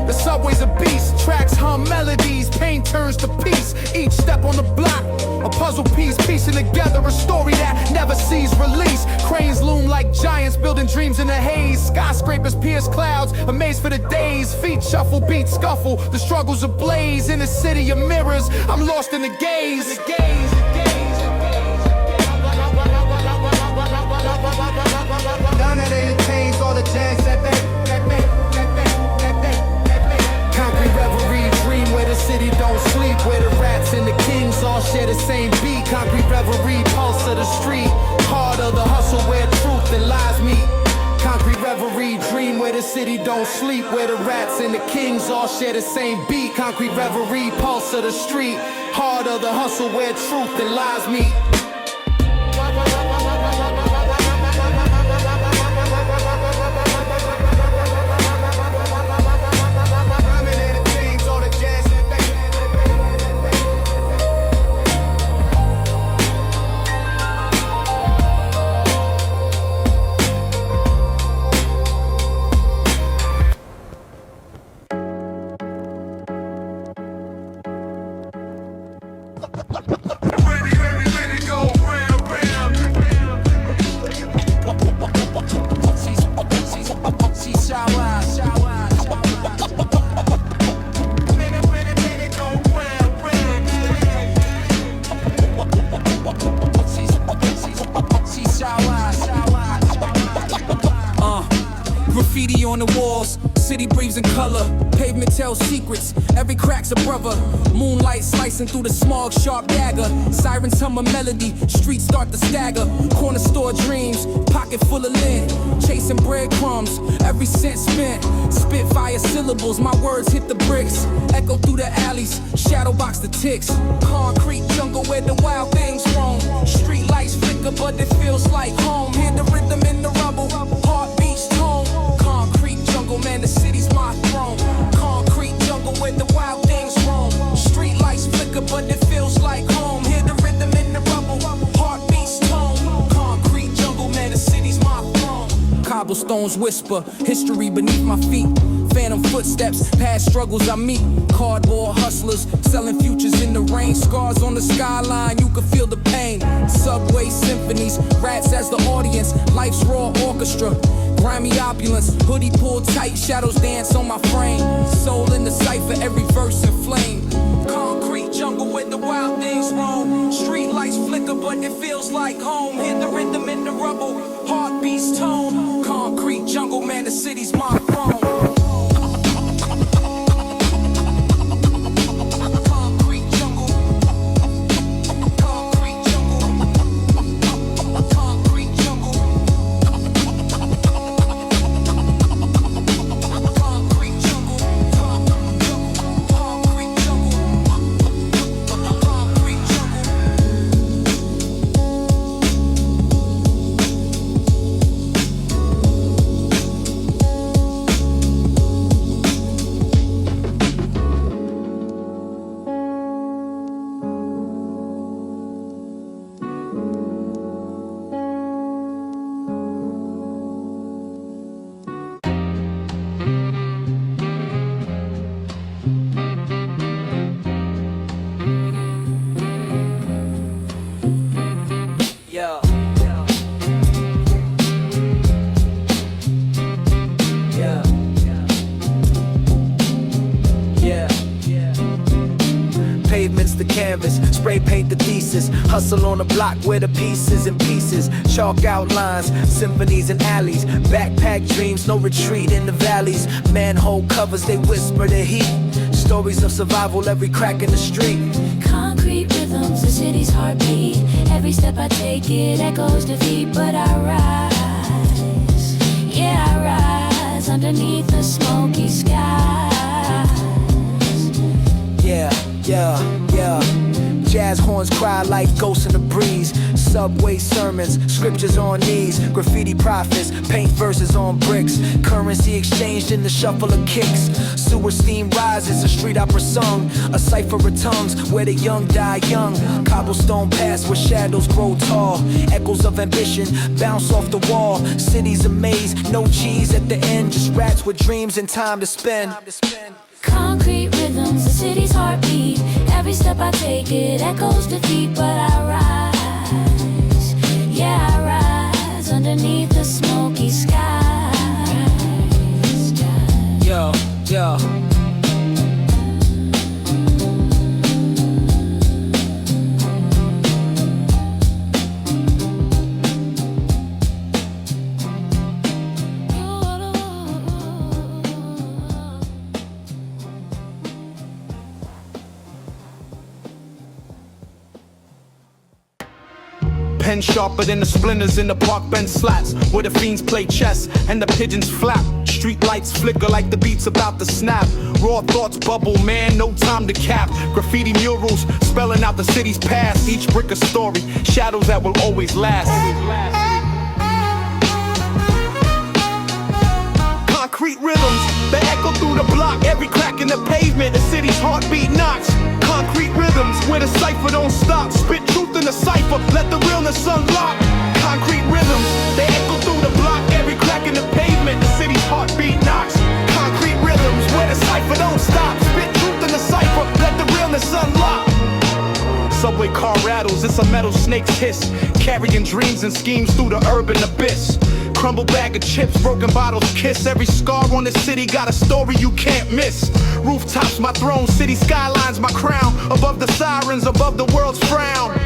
the subway's a beast. Tracks hum melodies, pain turns to peace. Each step on the block, a puzzle piece, piecing together a story that never sees release. Cranes loom like giants, building dreams in the haze. Skyscrapers pierce clouds, amazed for the days. Feet shuffle, beats scuffle, the struggles ablaze. In a city of mirrors, I'm lost in the gaze. None of they change all the jazz that make. Concrete reverie, dream where the city don't sleep. Where the rats and the kings all share the same beat. Concrete reverie, pulse of the street. Heart of the hustle where truth and lies meet. Concrete reverie, dream where the city don't sleep. Where the rats and the kings all share the same beat. Concrete reverie, pulse of the street. Heart of the hustle where truth and lies meet. graffiti on the walls. City breathes in color, pavement tells secrets. Every crack's a brother. Moonlight slicing through the smog, sharp dagger. Sirens hum a melody, streets start to stagger. Corner store dreams, pocket full of lint. Chasing breadcrumbs, every cent spent. Spitfire syllables, my words hit the bricks. Echo through the alleys, shadow box the ticks. Concrete jungle where the wild things roam. Street lights flicker, but it feels like home. Hear the rhythm in the rumble, heartbeats tone. Concrete jungle, man, the city's my throne. Concrete jungle where the wild things roam. Street lights flicker, but it feels like home. Hear the rhythm in the rumble, heartbeats tone. Concrete jungle, man, the city's my throne. Cobblestones whisper, history beneath my feet. Phantom footsteps, past struggles I meet. Cardboard hustlers, selling futures in the rain. Scars on the skyline, you can feel the pain. Subway symphonies, rats as the audience. Life's raw orchestra, grimy opulence. Hoodie pulled tight, shadows dance on my frame. Soul in the cipher, every verse in flame. Concrete jungle where the wild things roam. Street lights flicker, but it feels like home. Hear the rhythm in the rubble, heartbeats tone. Concrete jungle, man, the city's my throne. Spray paint the thesis, hustle on the block where the pieces and pieces. Chalk outlines, symphonies and alleys. Backpack dreams, no retreat in the valleys. Manhole covers, they whisper the heat. Stories of survival, every crack in the street. Concrete rhythms, the city's heartbeat. Every step I take, it echoes defeat. But I rise, yeah I rise underneath the smoky skies. Yeah. Jazz horns cry like ghosts in the breeze. Subway sermons, scriptures on knees. Graffiti prophets, paint verses on bricks. Currency exchanged in the shuffle of kicks. Sewer steam rises, a street opera sung. A cipher of tongues where the young die young. Cobblestone paths where shadows grow tall. Echoes of ambition bounce off the wall. Cities a maze, no cheese at the end. Just rats with dreams and time to spend. Concrete rhythms, the city's heartbeat. Every step I take, it echoes defeat. But I rise, yeah I rise underneath the smoky skies. Yo. Pen sharper than the splinters in the park bench slats, where the fiends play chess and the pigeons flap. Street lights flicker like the beats about to snap. Raw thoughts bubble, man, no time to cap. Graffiti murals spelling out the city's past. Each brick a story, shadows that will always last. Concrete rhythms that echo through the block. Every crack in the pavement, the city's heartbeat knocks. Concrete rhythms where the cipher don't stop. Spit truth in the cipher, let the realness unlock. Concrete rhythms, they echo through the block. Every crack in the pavement, the city's heartbeat knocks. Concrete rhythms where the cipher don't stop. Spit truth in the cipher, let the realness unlock. Subway car rattles, it's a metal snake's hiss. Carrying dreams and schemes through the urban abyss. Crumbled bag of chips, broken bottles kiss. Every scar on the city got a story you can't miss. Rooftops my throne, city skylines my crown. Above the sirens, above the world's frown.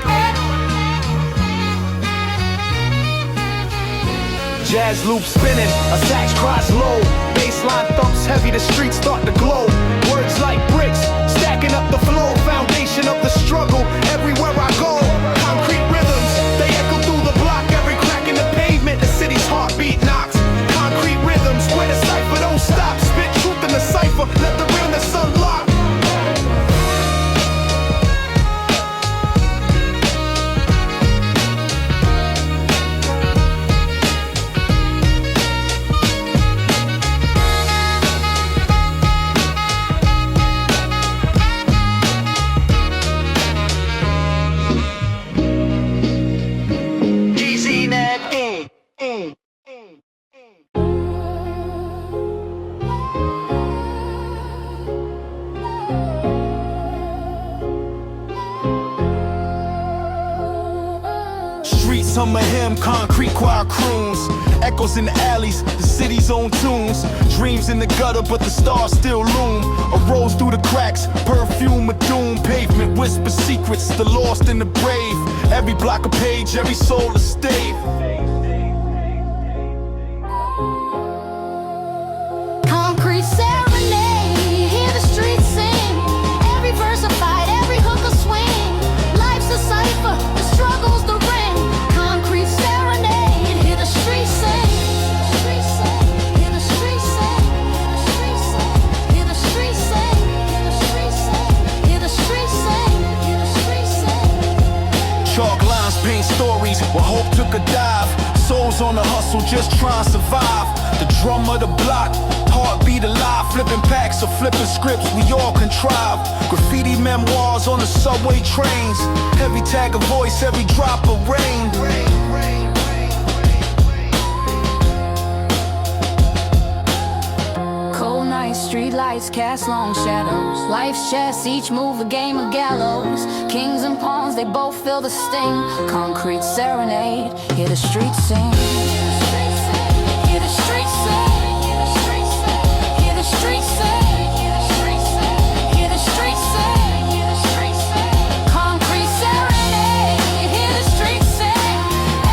Jazz loop spinning, a sax cries low. Baseline thumps heavy, the streets start to glow. Words like bricks, stacking up the flow. Foundation of the struggle, everywhere I go. Concrete rhythms, they echo through the block. Every crack in the pavement, the city's heartbeat knocks. Concrete rhythms, where the cipher don't stop. Spit truth in the cipher, let the realness unlock. Hum a hymn, concrete choir croons. Echoes in the alleys, the city's own tunes. Dreams in the gutter, but the stars still loom. A rose through the cracks, perfume of doom. Pavement whisper secrets, the lost and the brave. Every block a page, every soul a stave. Concrete serenade, hear the streets sing. Every verse a fight, every hook a swing. Life's a cipher, the struggle's the ring. Concrete serenade, hear the streets sing. Hear the streets sing. Hear the streets sing. Hear the streets sing. Hear the streets sing. Chalk lines paint stories where hope took a dive. Souls on the hustle, just trying to survive. The drum of the block, heartbeat alive. Flipping packs or flipping scripts, we all contrive. Graffiti memoirs on the subway trains. Every tag of voice, every drop of rain. Cold nights, street lights cast long shadows. Life's chess, each move a game of gallows. Kings and pawns, they both feel the sting. Concrete serenade, hear the streets sing. Hear the streets sing. Hear the streets sing. Hear the streets sing. Hear the streets sing. Concrete serenade, hear the streets sing.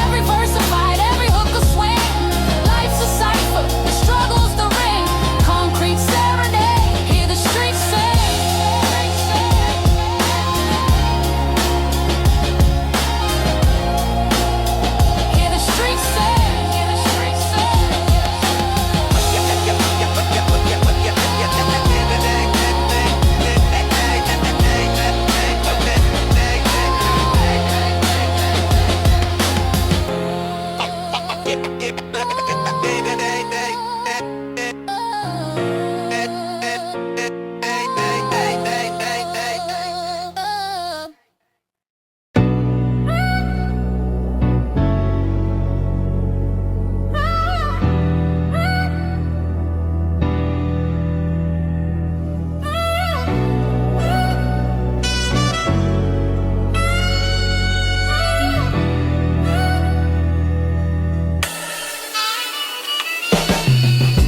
Every verse a fight, every hook a swing. Life's a cipher, the struggle's the ring. Concrete serenade, hear the streets sing. Hear the streets sing. Hear the streets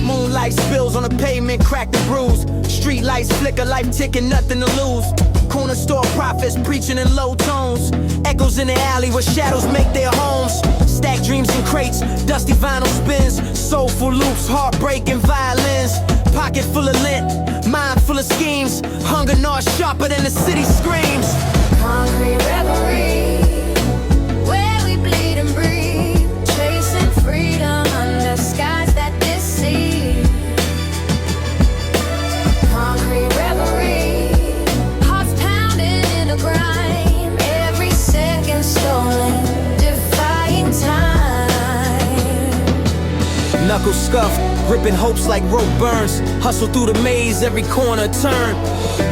Moonlight spills on the pavement, crack the bruise. Street lights flicker, life ticking, nothing to lose. Corner store prophets preaching in low tones. Echoes in the alley where shadows make their homes. Stack dreams in crates, dusty vinyl spins. Soulful loops, heartbreaking violins. Pocket full of lint, mind full of schemes. Hunger gnaws sharper than the city screams. Concrete reverie, where we bleed and breathe. Chasing freedom under skies that deceive. Concrete reverie, hearts pounding in the grime. Every second stolen, defying time. Knuckles scuffed, gripping hopes like rope burns. Hustle through the maze, every corner turn.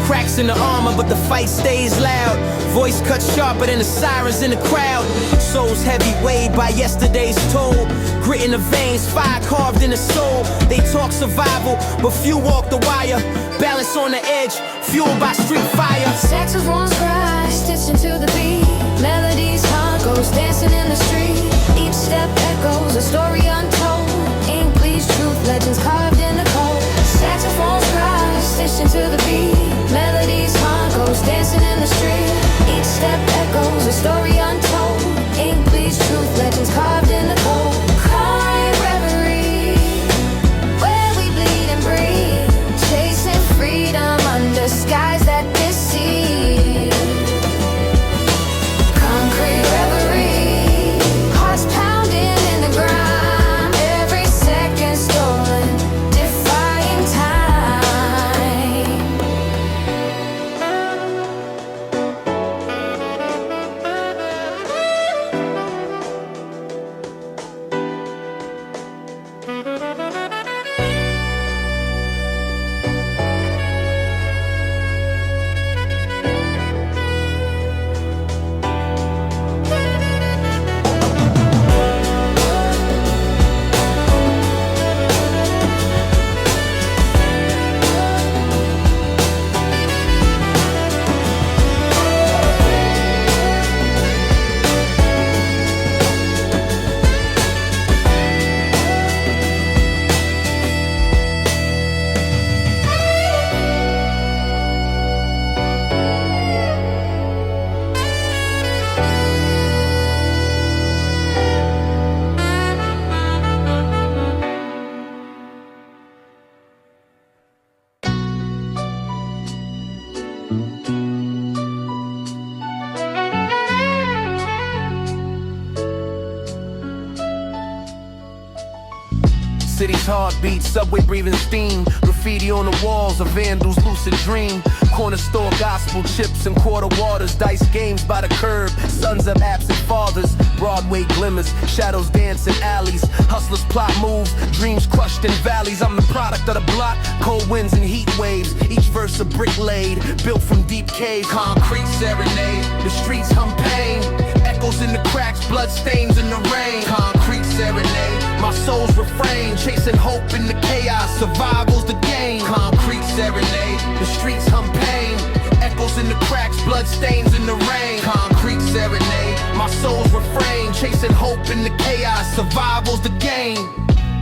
Cracks in the armor, but the fight stays loud. Voice cut sharper than the sirens in the crowd. Souls heavy, weighed by yesterday's toll. Grit in the veins, fire carved in the soul. They talk survival, but few walk the wire. Balance on the edge, fueled by street fire. Saxophones cry, stitched into the beat. Melodies, heart goes dancing in the street. Each step echoes a story untold. Ink bleeds truth, legends carved in the cold. Saxophones cry, stitched into the beat. Melodies, heart goes dancing in the street. Each step echoes a story untold. Ink bleeds truth, legends carved in the cold. Cry, city's heartbeat, subway breathing steam. Graffiti on the walls, a vandal's lucid dream. Corner store gospel, chips and quarter waters. Dice games by the curb, sons of absent fathers. Broadway glimmers, shadows dance in alleys. Hustlers plot moves, dreams crushed in valleys. I'm the product of the block, cold winds and heat waves. Each verse a brick laid, built from deep cave. Concrete serenade, the streets hum pain. Echoes in the cracks, blood stains in the rain. Concrete serenade, my soul's refrain. Chasing hope in the chaos, survival's the game. Concrete serenade, the streets hum pain. Echoes in the cracks, blood stains in the rain. Concrete serenade, my soul's refrain. Chasing hope in the chaos, survival's the game.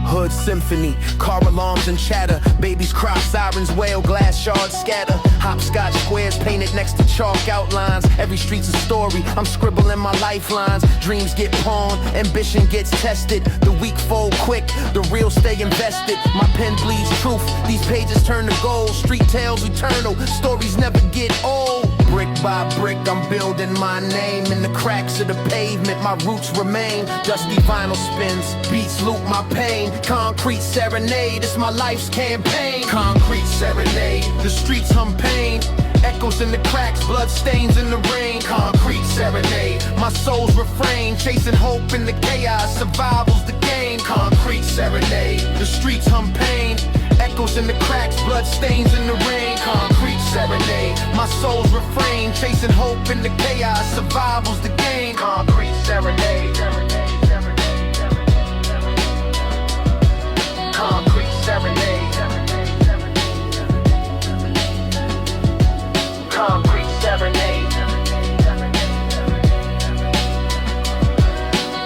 Hood symphony, car alarms and chatter. Babies cry, sirens wail, glass shards scatter. Hopscotch squares painted next to chalk outlines. Every street's a story, I'm scribbling my lifelines. Dreams get pawned, ambition gets tested. The weak fold quick, the real stay invested. My pen bleeds truth, these pages turn to gold. Street tales eternal, stories never get old. Brick by brick, I'm building my name. In the cracks of the pavement, my roots remain. Dusty vinyl spins, beats loop my pain. Concrete serenade, it's my life's campaign. Concrete serenade, the streets hum pain. Echoes in the cracks, blood stains in the rain. Concrete serenade, my soul's refrain. Chasing hope in the chaos, survival's the game. Concrete serenade, the streets hum pain. Echoes in the cracks, blood stains in the rain. Concrete serenade, my soul's refrain. Chasing hope in the chaos, survival's the game. Concrete serenade. Concrete serenade. Concrete serenade.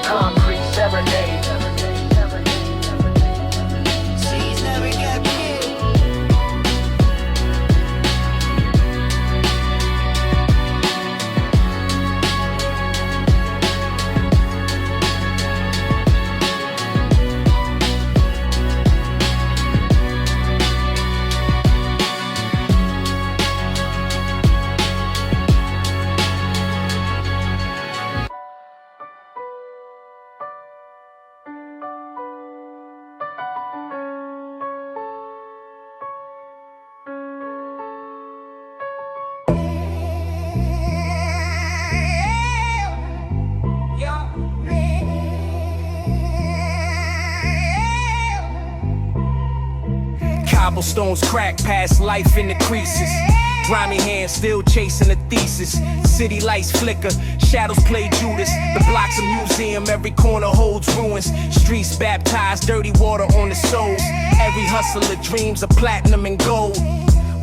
Concrete serenade. Cobblestones crack past life in the creases. Grimy hands still chasing a thesis. City lights flicker, shadows play Judas. The block's a museum, every corner holds ruins. Streets baptized, dirty water on the souls. Every hustler dreams of platinum and gold.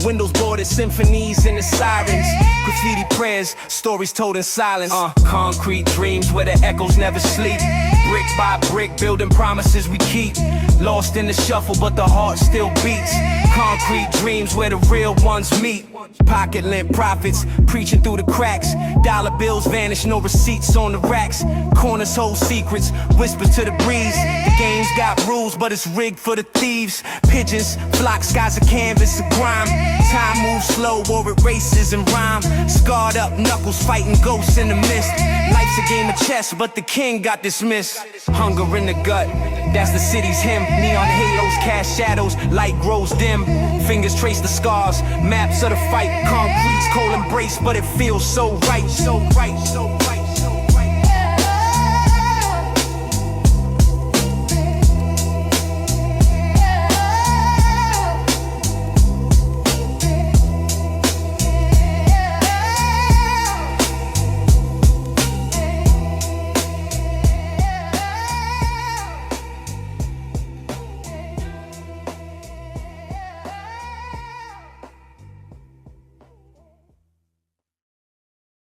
Windows boarded, symphonies and the sirens. Graffiti prayers, stories told in silence. Concrete dreams where the echoes never sleep. Brick by brick, building promises we keep. Lost in the shuffle, but the heart still beats. Concrete dreams where the real ones meet. Pocket lint profits, preaching through the cracks. Dollar bills vanish, no receipts on the racks. Corners hold secrets, whispers to the breeze. The game's got rules, but it's rigged for the thieves. Pigeons, flock, skies a canvas of grime. Time moves slow or it races and rhyme. Scarred up knuckles fighting ghosts in the mist. Life's a game of chess, but the king got dismissed. Hunger in the gut, that's the city's hymn. Neon halos cast shadows, light grows dim. Fingers trace the scars, maps of the fight. Concrete's cold embrace, but it feels so right, so right, so right.